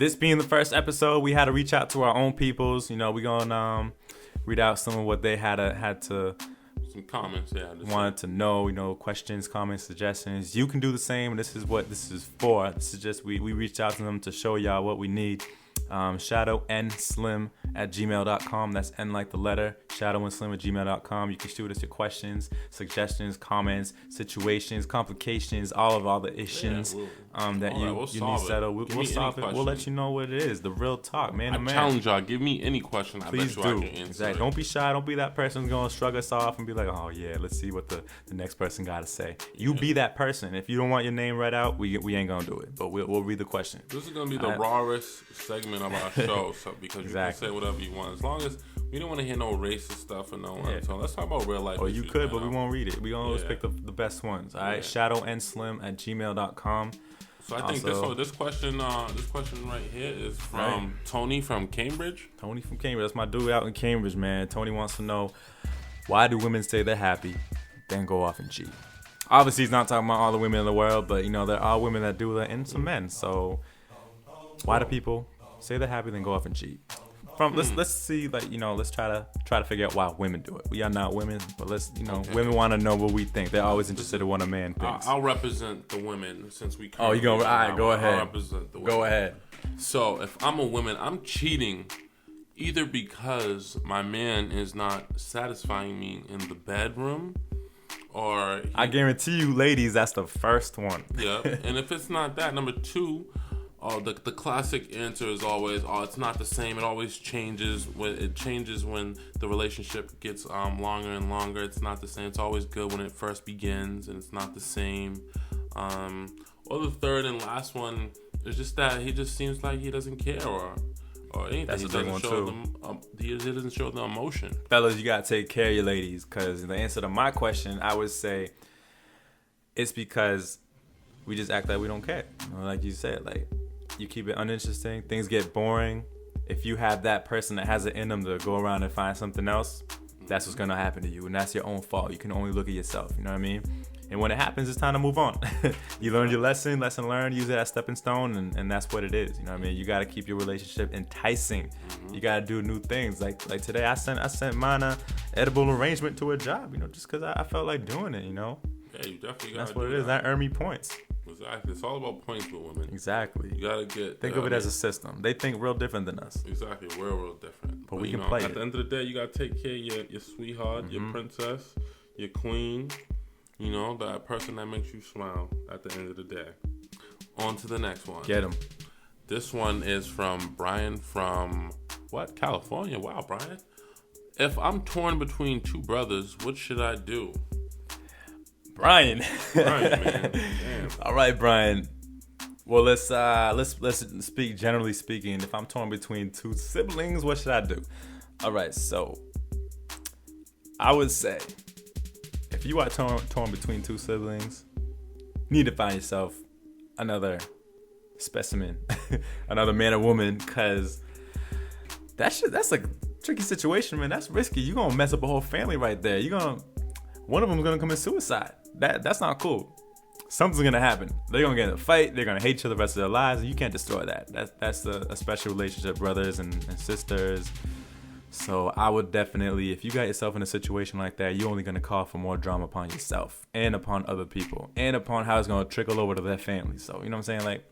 this being the first episode, we had to reach out to our own peoples. You know, we're gonna read out some of what they had to some comments. Yeah, wanted to know. You know, questions, comments, suggestions. You can do the same. This is what this is for. This is just we reached out to them to show y'all what we need. ShadowNSlim@gmail.com. That's N like the letter. ShadowNSlim@gmail.com. You can shoot us your questions, suggestions, comments, situations, complications, all the issues that you need settled. We'll solve it. We'll let you know what it is. The real talk, man. I challenge y'all. Give me any question. Please do. I can answer exactly. it. Don't be shy. Don't be that person who's gonna shrug us off and be like, oh yeah, let's see what the next person got to say. You be that person. If you don't want your name read out, we ain't gonna do it. But we'll read the question. This is gonna be the rawest segment of our show, so because you can say whatever you want, as long as we don't want to hear no racist stuff or no one. So let's talk about real life. Or you could, but we won't read it. We gonna always pick the best ones. All right, ShadowNSlim@gmail.com. So I think this question right here is from Tony from Cambridge. Tony from Cambridge. That's my dude out in Cambridge, man. Tony wants to know, why do women say they're happy, then go off and cheat? Obviously, he's not talking about all the women in the world, but you know there are women that do that, and some men. So why do people say they're happy, then go off and cheat? Let's see, like, you know, let's try to figure out why women do it. We are not women, but women want to know what we think. They're always interested in what a man thinks. I'll represent the women since we. Oh, you gonna? All right, go ahead. I'll represent the women. Go ahead. So if I'm a woman, I'm cheating either because my man is not satisfying me in the bedroom, or I guarantee you, ladies, that's the first one. Yeah, and if it's not that, number two. The classic answer is always, it's not the same. It always changes. It changes when the relationship gets longer and longer. It's not the same. It's always good when it first begins, and it's not the same. Or the third and last one is just that he just seems like he doesn't care or anything. That's he a big doesn't one show too. he doesn't show the emotion. Fellas, you gotta take care of your ladies, because the answer to my question, I would say, it's because we just act like we don't care. You know, like you said, like. You keep it uninteresting. Things get boring. If you have that person that has it in them to go around and find something else, that's what's gonna happen to you, and that's your own fault. You can only look at yourself. You know what I mean? And when it happens, it's time to move on. You learned your lesson learned. Use it as a stepping stone, and that's what it is. You know what I mean? You gotta keep your relationship enticing. You gotta do new things. Like today, I sent mine a edible arrangement to a job. You know, just because I felt like doing it. You know? Yeah, you definitely. That's what it is. That earned me points. Exactly. It's all about points with women. Exactly. You gotta think of it as a system. They think real different than us. Exactly. We're real different. But we can play at the end of the day, you gotta take care of your sweetheart, your princess, your queen. You know, that person that makes you smile at the end of the day. On to the next one. Get him. This one is from Brian from California. Wow, Brian. If I'm torn between two brothers, what should I do? Brian, man. Damn. All right, Brian. Well, let's speak generally speaking. If I'm torn between two siblings, what should I do? All right, so I would say if you are torn between two siblings, you need to find yourself another specimen, another man or woman, because that's a tricky situation, man. That's risky. You're gonna mess up a whole family right there. One of them is gonna commit suicide. That's not cool. Something's gonna happen. They're gonna get in a fight. They're gonna hate each other the rest of their lives, and you can't destroy that. That's a special relationship, brothers and sisters. So I would definitely, if you got yourself in a situation like that, you're only gonna call for more drama upon yourself and upon other people and upon how it's gonna trickle over to their family. So you know what I'm saying? Like,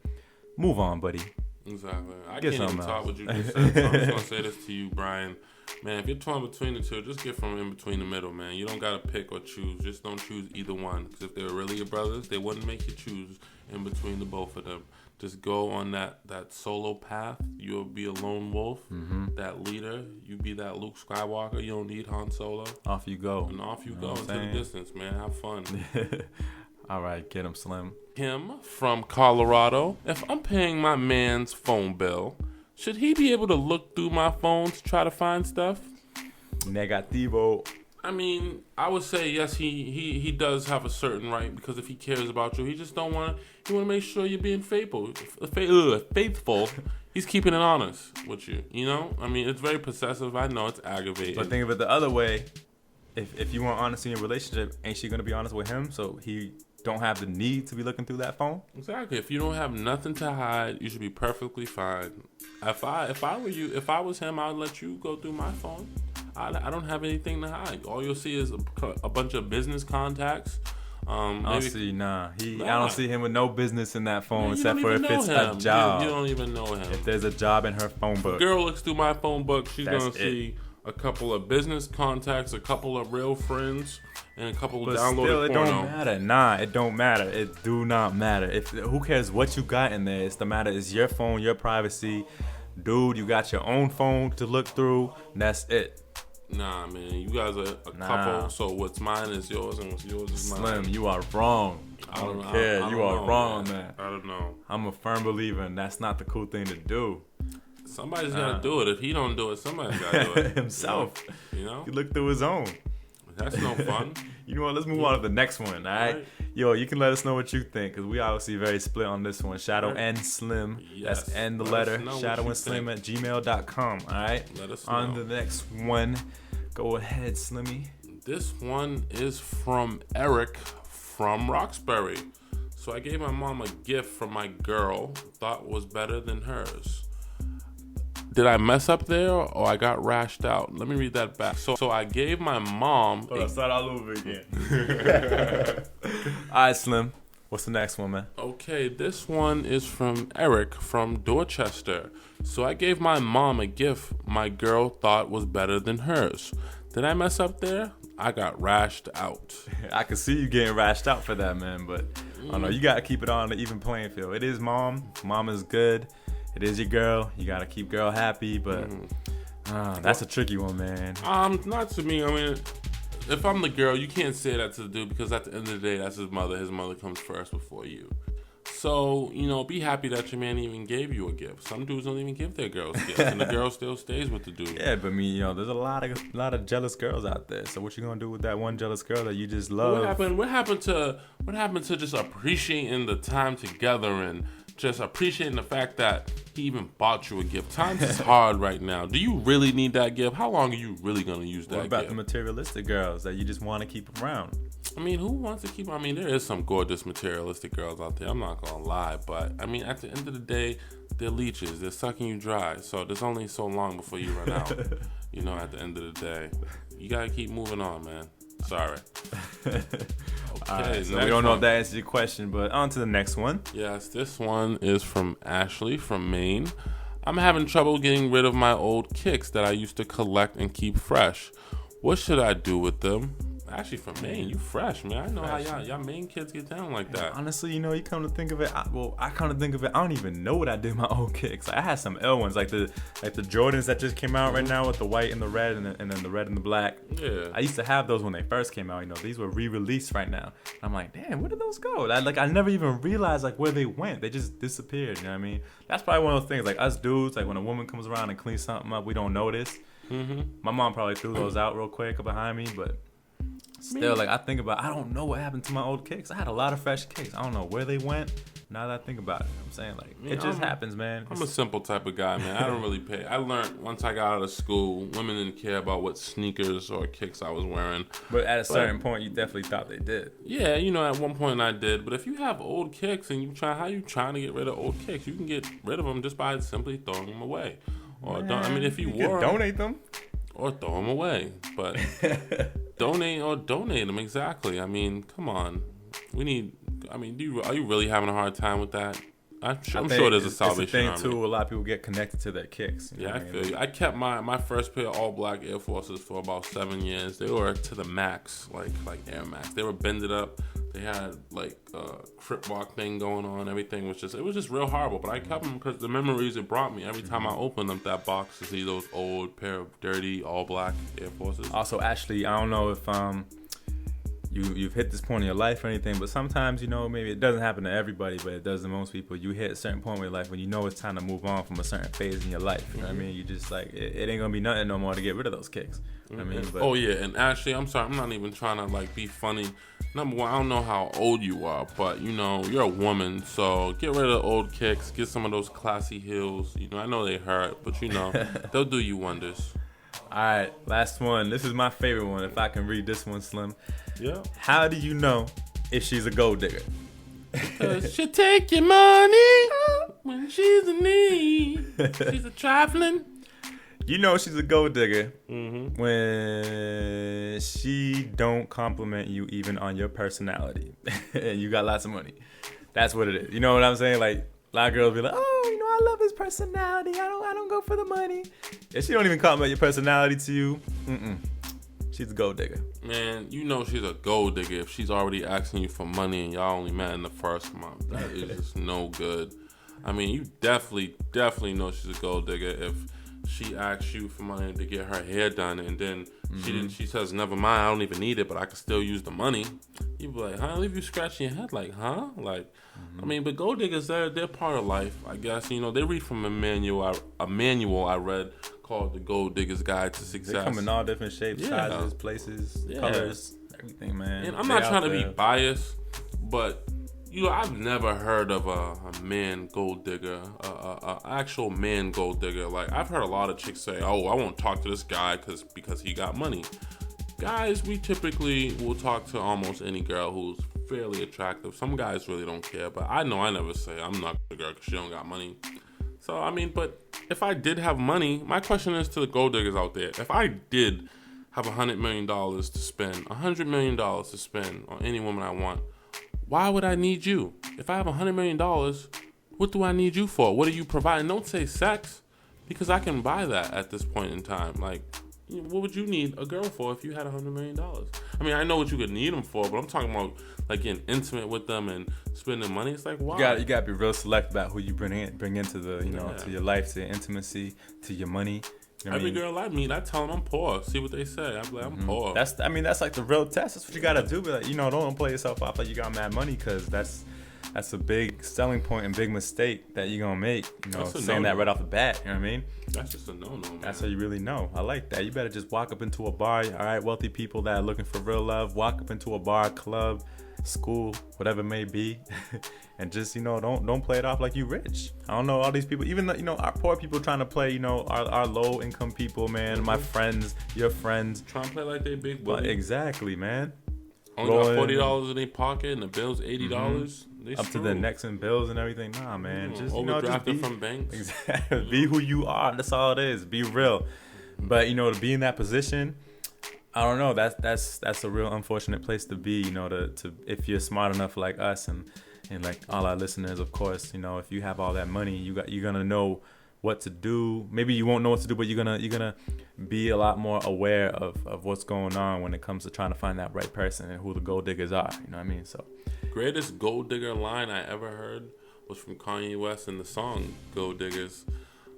move on, buddy. Exactly. I can't even talk what you just said. So I'm just gonna say this to you, Brian. Man, if you're torn between the two, just get from in between the middle, man. You don't gotta pick or choose. Just don't choose either one. Because if they were really your brothers, they wouldn't make you choose in between the both of them. Just go on that solo path. You'll be a lone wolf. That leader. You be that Luke Skywalker. You don't need Han Solo. Off you go. And off you go into the distance, man. Have fun. All right, get him, Slim. Kim from Colorado. If I'm paying my man's phone bill, should he be able to look through my phone to try to find stuff? Negativo. I mean, I would say yes. He does have a certain right, because if he cares about you, he just don't want to. He want to make sure you're being faithful. He's keeping it honest with you. You know, I mean, it's very possessive. I know it's aggravating. But think of it the other way. If you want honesty in your relationship, ain't she gonna be honest with him? So he don't have the need to be looking through that phone. Exactly. If you don't have nothing to hide, you should be perfectly fine. If I were you, if I was him, I'd let you go through my phone. I don't have anything to hide. All you'll see is a bunch of business contacts. I don't see him with no business in that phone, except for if it's a job. You don't even know him. If there's a job in her phone book. If a girl looks through my phone book, she's going to see a couple of business contacts, a couple of real friends, and a couple of downloaded porno. It don't matter. Nah, it don't matter. It do not matter. Who cares what you got in there? It's the matter is your phone, your privacy. Dude, you got your own phone to look through, and that's it. Nah, man, you guys are a couple, so what's mine is yours and what's yours is mine. Slim, you are wrong. I don't care. You are wrong, man. I don't know. I'm a firm believer, and that's not the cool thing to do. Somebody's got to do it. If he don't do it, somebody's got to do it. Himself. You know? He looked through his own. That's no fun. You know what? Let's move on to the next one, all right? Yo, you can let us know what you think, because we obviously very split on this one. Shadow and Slim. Yes. That's N the letter. Shadow and Slim at gmail.com, all right? Let us know. On the next one. Go ahead, Slimmy. This one is from Eric from Roxbury. So I gave my mom a gift from my girl, thought was better than hers. Did I mess up there or I got rashed out? Let me read that back. So I gave my mom... Start all over again. All right, Slim. What's the next one, man? Okay, this one is from Eric from Dorchester. So I gave my mom a gift my girl thought was better than hers. Did I mess up there? I got rashed out. I can see you getting rashed out for that, man, but I don't know. You got to keep it on an even playing field. It is mom. Mom is good. It is your girl. You got to keep girl happy, but that's a tricky one, man. Not to me. I mean, if I'm the girl, you can't say that to the dude because at the end of the day, that's his mother. His mother comes first before you. So, be happy that your man even gave you a gift. Some dudes don't even give their girls gifts, and the girl still stays with the dude. Yeah, but there's a lot of jealous girls out there. So what you gonna do with that one jealous girl that you just love? What happened to just appreciating the time together and just appreciating the fact that he even bought you a gift? Times is hard right now. Do you really need that gift? How long are you really gonna use that gift? What about the materialistic girls that you just want to keep around? I mean, who wants to keep... I mean, there is some gorgeous materialistic girls out there. I'm not going to lie. But, I mean, at the end of the day, they're leeches. They're sucking you dry. So there's only so long before you run out. At the end of the day. You got to keep moving on, man. Sorry. Okay, all right, so we don't know if that answers your question, but on to the next one. Yes, this one is from Ashley from Maine. I'm having trouble getting rid of my old kicks that I used to collect and keep fresh. What should I do with them? Actually, from Maine, you fresh, man. I know how y'all Maine kids get down like that. Honestly, you come to think of it, I don't even know what I did with my old kicks. I had some L ones, like the Jordans that just came out right now with the white and the red and then the red and the black. Yeah. I used to have those when they first came out. These were re-released right now. I'm like, damn, where did those go? I never even realized where they went. They just disappeared. You know what I mean? That's probably one of those things. Like us dudes, when a woman comes around and cleans something up, we don't notice. Mm-hmm. My mom probably threw those out real quick behind me, but. Still, I think about, I don't know what happened to my old kicks. I had a lot of fresh kicks. I don't know where they went. Now that I think about it, I'm saying it just happens, man. I'm a simple type of guy, man. I don't really pay. I learned once I got out of school, women didn't care about what sneakers or kicks I was wearing. But at a certain point, you definitely thought they did. Yeah, at one point I did. But if you have old kicks and how you trying to get rid of old kicks, you can get rid of them just by simply throwing them away. Or if you wore them, donate them. Or throw them away, but donate them, exactly. I mean, come on. Are you really having a hard time with that? I'm sure there's a Salvation Army. It's a thing too. A lot of people get connected to their kicks. Yeah, I feel you. I kept my first pair of all black Air Forces for about 7 years. They were to the max, like Air Max. They were bended up. They had a crip walk thing going on. Everything was just real horrible. But I kept them because the memories it brought me. Every time I opened up that box to see those old pair of dirty all black Air Forces. Also, Ashley, I don't know if you've hit this point in your life or anything, but sometimes maybe it doesn't happen to everybody, but it does to most people. You hit a certain point in your life when it's time to move on from a certain phase in your life. You know what I mean? You just it ain't gonna be nothing no more to get rid of those kicks. You know what I mean? But, oh yeah, and Ashley, I'm sorry, I'm not even trying to be funny. Number one, I don't know how old you are, but you're a woman, so get rid of the old kicks, get some of those classy heels. I know they hurt, but they'll do you wonders. All right, last one. This is my favorite one. If I can read this one, Slim. Yeah. How do you know if she's a gold digger? Because she'll take your money when she's in need. She's a trifling. You know she's a gold digger when she don't compliment you even on your personality and you got lots of money. That's what it is. You know what I'm saying? Like, a lot of girls be like, oh, you know, I love his personality. I don't go for the money. If she don't even compliment your personality to you, she's a gold digger. Man, you know she's a gold digger if she's already asking you for money and y'all only met in the first month. That is just no good. I mean, you definitely know she's a gold digger if she asks you for money to get her hair done, and then she says, never mind, I don't even need it, but I can still use the money. You be like, huh? Leave you scratching your head like, huh? Like, I mean, but gold diggers, they're part of life, I guess. You know, they read from a manual I read called The Gold Digger's Guide to Success. They come in all different shapes, sizes, places, colors, everything, man. And I'm not trying to be biased, but you know, I've never heard of a man gold digger, a actual man gold digger. Like, I've heard a lot of chicks say, oh, I won't talk to this guy because he got money. Guys, we typically will talk to almost any girl who's fairly attractive. Some guys really don't care, but I know I never say I'm not the girl because she don't got money. So, I mean, but if I did have money, my question is to the gold diggers out there. If I did have $100 million to spend, $100 million to spend on any woman I want, why would I need you? If I have $100 million, what do I need you for? What are you providing? Don't say sex, because I can buy that at this point in time. Like, what would you need a girl for if you had $100 million? I mean, I know what you could need them for, but I'm talking about like getting intimate with them and spending money. It's like, why? You got to be real select about who you bring into the, you know, to your life, to your intimacy, to your money. You know Every girl I meet, I tell them I'm poor. See what they say. I'm like, I'm poor. That's like the real test. That's what you gotta do. But like, you know, don't play yourself off like you got mad money, because that's a big selling point and big mistake that you're gonna make. You know, saying that right off the bat. You know what I mean? That's just a no-no, man. That's how you really know. I like that. You better just walk up into a bar. All right, wealthy people that are looking for real love, walk up into a bar, club, school, whatever it may be, and just, you know, don't play it off like you rich. I don't know, all these people, even though, you know, our poor people trying to play, you know, our low income people, man, my friends, your friends, trying to play like they big money. Exactly, man. Only got $40 in their pocket and the bill's $80. They up to the necks and bills and everything. Nah, man, just, you know, just be from banks. Exactly. Be who you are. That's all it is. Be real. But, you know, to be in that position, I don't know. That's a real unfortunate place to be. You know, to if you're smart enough like us and like all our listeners, of course. You know, if you have all that money, you're gonna know what to do. Maybe you won't know what to do, but you're gonna be a lot more aware of what's going on when it comes to trying to find that right person and who the gold diggers are. You know what I mean? So, greatest gold digger line I ever heard was from Kanye West in the song "Gold Diggers."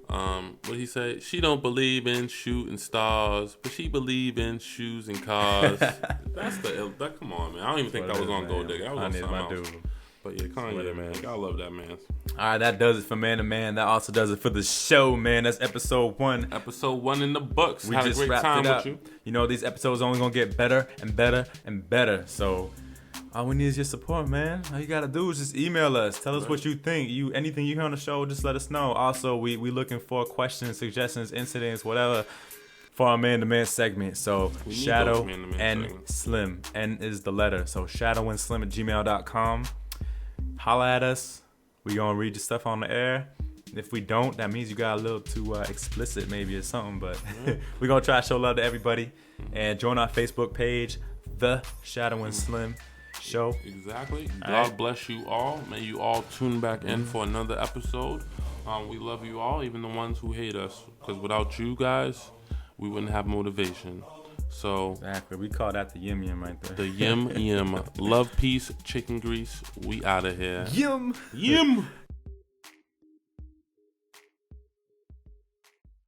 What he say? She don't believe in shooting stars, but she believe in shoes and cars. That come on, man. I don't even think that was on Gold Digger. That was on something else. Dude. But yeah, Kanye, man. Gotta love that man. All right, that does it for Man to Man. That also does it for the show, man. That's episode 1. Episode 1 in the books. We just wrapped it up. You know, these episodes are only gonna get better and better and better. So all we need is your support, man. All you gotta do is just email us. Tell us what you think. Anything you hear on the show, just let us know. Also, we looking for questions, suggestions, incidents, whatever, for our Man to Man segment. So Shadow and Slim. N is the letter. So shadowandSlim@gmail.com. Holla at us. We gonna read your stuff on the air. If we don't, that means you got a little too explicit maybe or something. But we gonna try to show love to everybody. And join our Facebook page, The Shadow and Slim Show. Exactly. God bless you all. May you all tune back in for another episode. We love you all, even the ones who hate us, because without you guys, we wouldn't have motivation. So exactly, we call that the yim yim right there. The yim yim. Love, peace, chicken grease. We out of here. Yim yim.